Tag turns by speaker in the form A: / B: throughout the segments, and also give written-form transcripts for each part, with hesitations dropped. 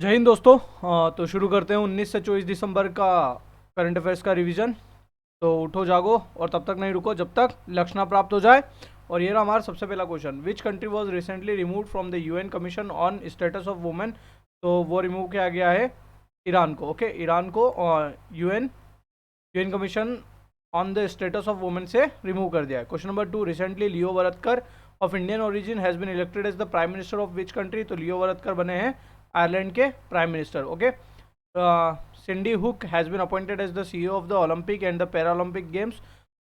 A: जय हिंद दोस्तों। तो शुरू करते हैं 19 से 24 दिसंबर का करंट अफेयर्स का रिवीजन। तो उठो जागो और तब तक नहीं रुको जब तक लक्ष्य ना प्राप्त हो जाए। और ये रहा हमारा सबसे पहला question, which country was recently remove from the UN commission on status of women. तो वो रिमूव किया गया है ईरान को। ओके, ईरान को UN UN commission on the status of women से रिमूव कर दिया है। Question number 2, recently Leo Varadkar of Indian origin has been elected as the prime minister of which country. तो लियो वरदकर बने हैं आयरलैंड के prime minister. Okay, Cindy Hook has been appointed as the CEO of the Olympic and the Paralympic games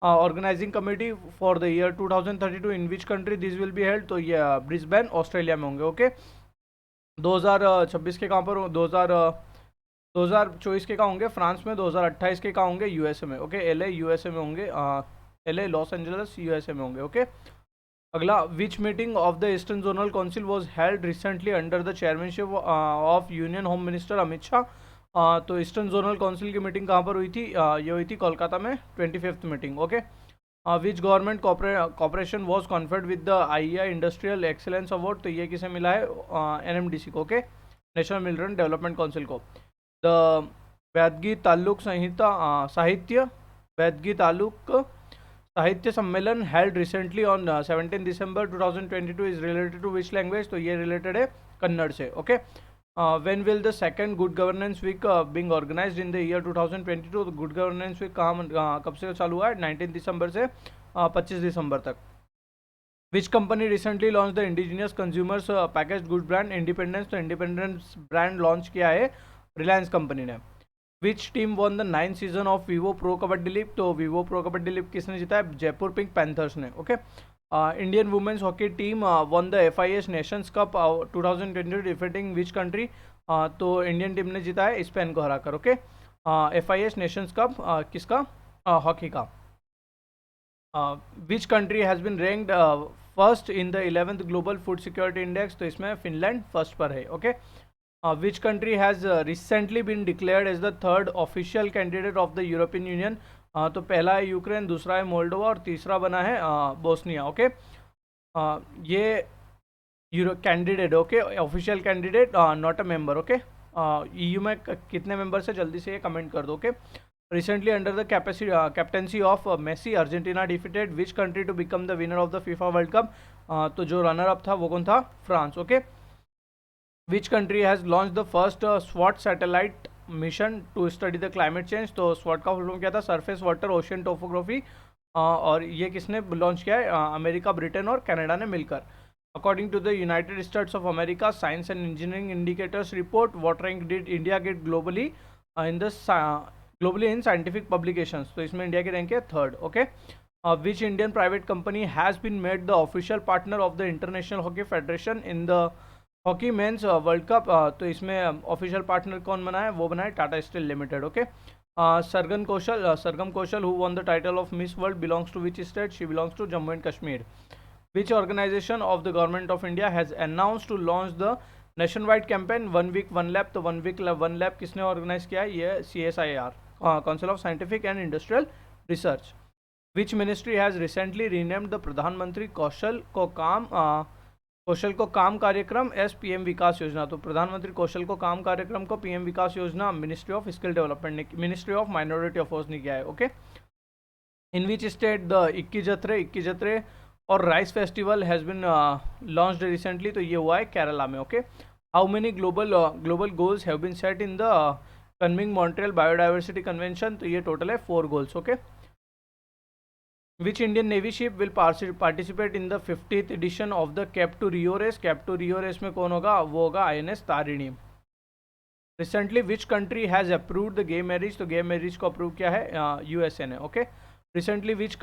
A: organising committee for the year 2032 in which country this will be held. तो ये Brisbane Australia में होंगे। Okay, 2026 के कहाँ पर 2024 के कहाँ होंगे फ्रांस में, 2028 के कहाँ होंगे यूएसए में। ओके, एलए यूएसए में होंगे, एलए लॉस एंजल्स यूएसए में होंगे। ओके, अगला, which meeting of the eastern zonal council was held recently under the chairmanship of union home minister Amit Shah. तो ईस्टर्न जोनल काउंसिल की मीटिंग कहाँ पर हुई थी? ये हुई थी कोलकाता में, 25th meeting. Okay, which government corporation was conferred with the IEI industrial excellence award. तो ये किसे मिला है? एनएमडीसी को। ओके, नेशनल मिलिट्री डेवलपमेंट काउंसिल को। द वैदगी ताल्लुक साहित्य सम्मेलन held recently on 17 December 2022 is related to which language. तो ये रिलेटेड है कन्नड़ से। Okay, when will the second good governance week being organised in the year 2022। तो गुड गवर्नेंस वीक कब से चालू हुआ है? 19 दिसंबर से 25 दिसंबर तक। Which company recently launch the indigenous consumers package good brand independence. तो इंडिपेंडेंस ब्रांड लॉन्च किया है रिलायंस कंपनी ने। Which team won the 9th season of Vivo pro Kabaddi league. तो वीवो प्रो कबड्डी लीग किसने जीता है? जयपुर पिंक पैंथर्स ने। Okay, Indian women's hockey team won the FIS nations cup 2020 defeating which country. तो Indian team ने जीता है स्पेन को हराकर। ओके, FIS नेशंस कप किसका? हॉकी का। Which country has been ranked first in the 11th global food security index. तो इसमें फिनलैंड फर्स्ट पर है। Okay, which country has recently been declared as the third official candidate of the European Union. तो पहला है Ukraine, दूसरा है Moldova और तीसरा बना है बोस्निया। ओके, ये euro candidate, okay, official candidate, not a member. Okay, EU में कितने मेंबर्स है जल्दी से ये कमेंट कर दो। Okay, recently under the captaincy of Messi Argentina defeated which country to become the winner of the FIFA World Cup. तो जो रनर अप था वो कौन था? France. Okay, which country has launch the first स्वॉट satellite mission to study the climate change. तो स्वॉट का फुल फॉर्म क्या था? Surface water ocean topography. और ये किसने लॉन्च किया है? अमेरिका, ब्रिटेन और कनाडा ने मिलकर। According to the United States of America science and engineering indicators report, what rank did India get globally in scientific publications. तो इसमें इंडिया की रैंक है third. Okay, which Indian private company has been made the official partner of the International Hockey Federation in the hockey men's World Cup. तो इसमें official partner कौन बना है? वो बना है Tata steel limited. Okay, Sargam Kaushal who won the title of Miss World belongs to which state? She belongs to Jammu and Kashmir. Which organisation of the government of India has announce to launch the nationwide campaign 1 week 1 lab. तो 1 week 1 lab किसने organise किया है? ये CSIR, council of scientific and industrial research. Which ministry has recently renamed the प्रधानमंत्री कौशल को काम कार्यक्रम S PM Vikas योजना। तो प्रधानमंत्री कौशल को काम कार्यक्रम को PM Vikas Yojana ministry of skill development ने, मिनिस्ट्री ऑफ माइनॉरिटी अफेयर्स ने किया है। Okay, in which state the Ikki Jathre और rice festival has been launched recently. तो ये हुआ है केरला में। Okay, how many global goals have been set in the Kunming Montreal biodiversity convention. तो ये टोटल है 4 goals. Okay, which Indian navy ship will participate in the 50th edition of the cap to Rio race. Cape to Rio race में कौन होगा? वो होगा INS Tarini. Recently which country has approved the gay marriage. तो gay marriage को approve किया है USA ने। Okay, recently which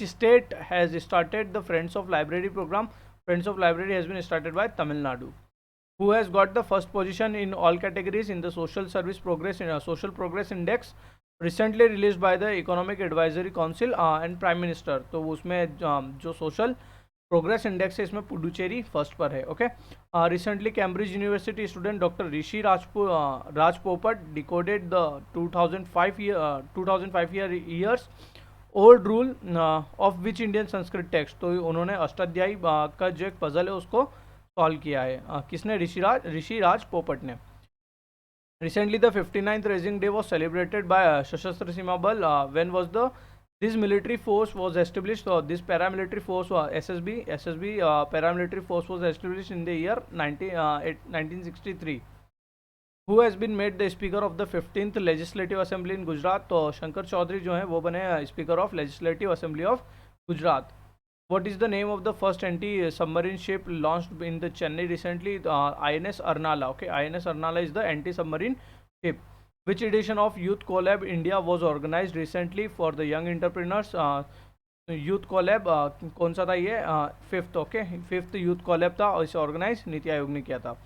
A: state has started the friends of library programme. Friends of library has been started by Tamil Nadu. Who has got the first position in all categories in the social progress index recently released by the economic advisory council and prime minister। तो उसमें जो social progress index है इसमें Puducherry first पर है। Okay, recently Cambridge university student doctor Rishi Rajpopat decoded the 2005 years old rule of which Indian Sanskrit text. तो उन्होंने अष्टाध्यायी का जो एक पजल है उसको सॉल्व किया है। किसने? ऋषिराज पोपट ने। Recently, the 59th Rising Day was celebrated by Sashastra Seema Bal. When was this military force was established? This paramilitary force, SSB paramilitary force was established in the year 1963. Who has been made the Speaker of the 15th Legislative Assembly in Gujarat? तो शंकर चौधरी जो हैं वो बने Speaker of Legislative Assembly of Gujarat. What is the name of the first anti-submarine ship launched in the Chennai recently? INS Arnala. Okay, INS Arnala is the anti-submarine ship. Which edition of Youth Collab India was organized recently for the young entrepreneurs? Youth Collab कौन सा था ये? Fifth. Okay, fifth youth collab था और इसे organise NITI Aayog ने किया था.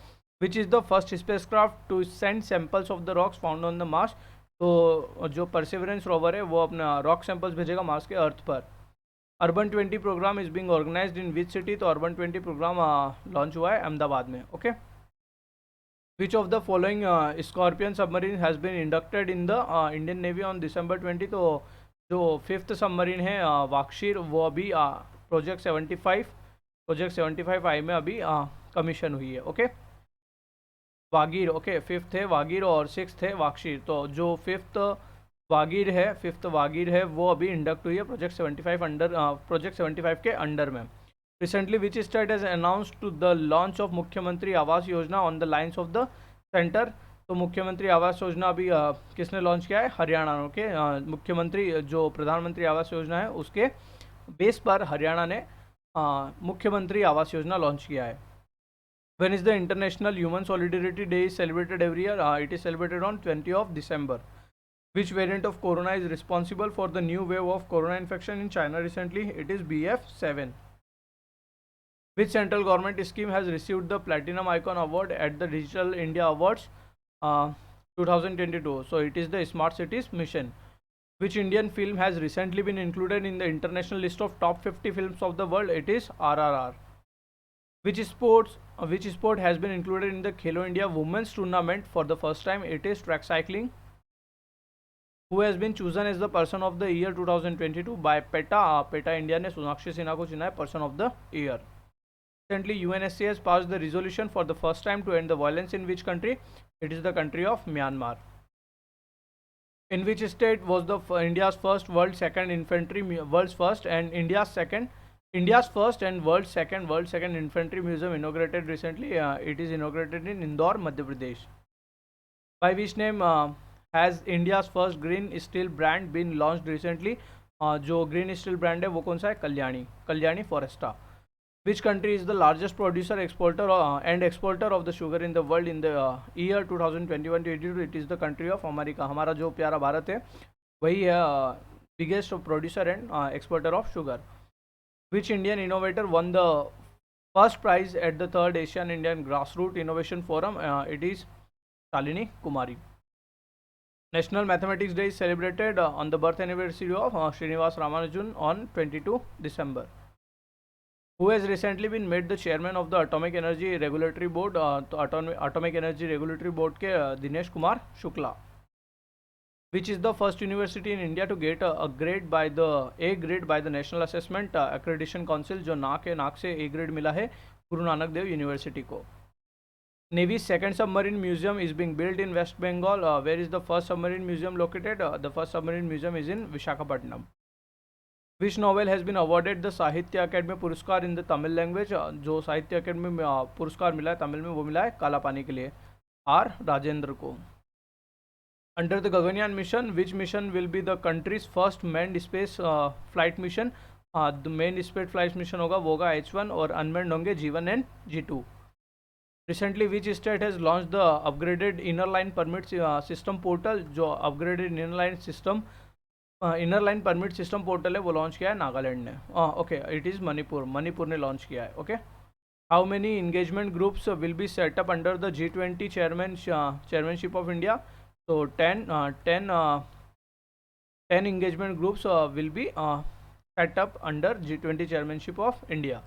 A: Which is the first spacecraft to send samples of the rocks found on the Mars? तो जो परसिवरेंस रोवर है वो अपना रॉक सैंपल्स भेजेगा मार्स के अर्थ पर. Urban 20 programme is being organised in which city? तो अर्बन 20 प्रोग्राम लॉन्च हुआ है अहमदाबाद में. Okay. Which of the following scorpion submarine has been inducted in the Indian Navy on December 20? तो जो fifth submarine है वाक्षीर वो अभी प्रोजेक्ट 75 आई में अभी कमीशन हुई है. ओके. वागीर. ओके, फिफ्थ है वागीर और सिक्स्थ है वाक्षीर. तो जो फिफ्थ वागीर है वो अभी इंडक्ट हुई है प्रोजेक्ट 75 के अंडर में. Recently which state has announced to the launch of Mukhyamantri Awas Yojana on the lines of the centre? तो मुख्यमंत्री आवास योजना अभी किसने लॉन्च किया है? हरियाणा. ओके. मुख्यमंत्री जो प्रधानमंत्री आवास योजना है उसके बेस पर हरियाणा ने मुख्यमंत्री आवास योजना लॉन्च किया है. When is the International Human Solidarity Day is celebrated every year? It is celebrated on 20 of December. Which variant of corona is responsible for the new wave of corona infection in China recently? It is BF7. Which central government scheme has received the Platinum Icon Award at the Digital India Awards 2022? So it is the Smart Cities Mission. Which Indian film has recently been included in the international list of top 50 films of the world? It is RRR. Which sport has been included in the Khelo India Women's Tournament for the first time? It is track cycling. Who has been chosen as the Person of the Year 2022 by PETA? PETA India ने सोनाक्षी सिन्हा को चुना है Person of the Year. Recently, UNSC has passed the resolution for the first time to end the violence in which country? It is the country of Myanmar. In which state was the India's first, world's second infantry, world's first and India's first and world's second infantry museum inaugurated recently? It is inaugurated in Indore, Madhya Pradesh. By which name has India's first green steel brand been launched recently? जो green steel brand है वो कौन सा है? Kalyani Foresta. Which country is the largest producer, exporter and exporter of the sugar in the world in the year 2021-22? It is the country of America. हमारा जो प्यारा भारत है वही है biggest producer and exporter of sugar. Which Indian innovator won the first prize at the 3rd Asian Indian Grassroots Innovation Forum? It is Shalini Kumari. National Mathematics Day is celebrated on the birth anniversary of Srinivas Ramanujan on 22 December. Who has recently been made the chairman of the Atomic Energy Regulatory Board? तो Atomic Energy Regulatory Board के Dinesh Kumar Shukla. Which is the first university in India to get a grade by the National Assessment Accreditation Council? जो नाक से A grade मिला है Guru Nanak Dev university को. Navy's second submarine museum is being built in West Bengal. Where is the first submarine museum located? The first submarine museum is in Visakhapatnam. Which novel has been awarded the Sahitya Academy पुरस्कार in the Tamil language? जो साहित्य academy में पुरस्कार मिला है तमिल में वो मिला है काला पानी के लिए आर राजेंद्र को. Under the Gaganyaan mission, which mission will be the country's first manned space flight mission? The main space flight mission होगा वो होगा H1 और unmanned होंगे G1 and G2. Recently, which state has launched the upgraded inner line permit system portal? जो upgraded inner line permit system portal है वो launch किया है नागालैंड ने. ओके, इट इज़ मणिपुर ने लॉन्च किया है. Okay. How many engagement groups will be set up under the G20 chairmanship of India? So 10 engagement groups will be set up under G20 chairmanship of India.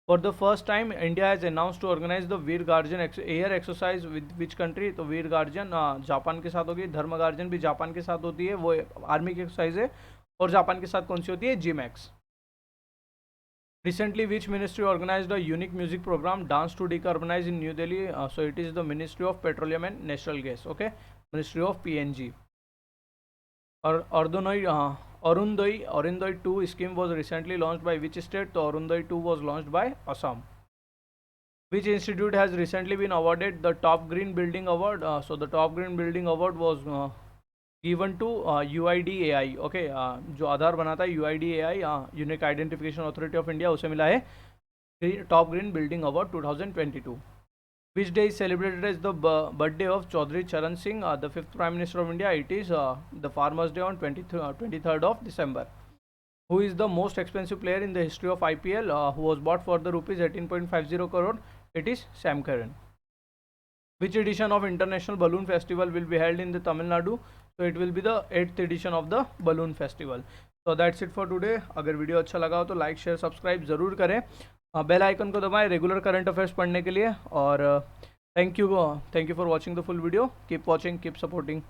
A: For the first time, India has announced to organize the Veer Guardian air exercise with which country? तो वीर guardian Japan के साथ होगी. धर्म guardian भी Japan के साथ होती है, वो आर्मी की एक्सरसाइज है. और जापान के साथ कौन सी होती है? GMAX. Recently, which ministry organized a unique music program, Dance to Decarbonize, in New Delhi? So it is the Ministry of Petroleum and Natural Gas. Okay, Ministry of PNG. Or Arundoi 2 scheme was recently launched by which state? So Arundoi 2 was launched by Assam. Which institute has recently been awarded the Top Green Building Award? So the Top Green Building Award was given to UIDAI. Okay, जो आधार बनाता है UIDAI, unique identification authority of India, उसे मिला है top green building award 2022. Which day is celebrated as the birthday of Chaudhary Charan Singh, the 5th Prime Minister of India? It is the Farmers' Day on 23rd of December. Who is the most expensive player in the history of IPL, who was bought for the rupees 18.50 crore? It is Sam Curran. Which edition of International Balloon Festival will be held in the Tamil Nadu? So it will be the 8th edition of the Balloon Festival. So that's it for today. अगर video अच्छा लगा हो तो like share subscribe ज़रूर करें, bell icon को दबाएं regular current affairs पढ़ने के लिए. और thank you for watching the full video. Keep watching, keep supporting.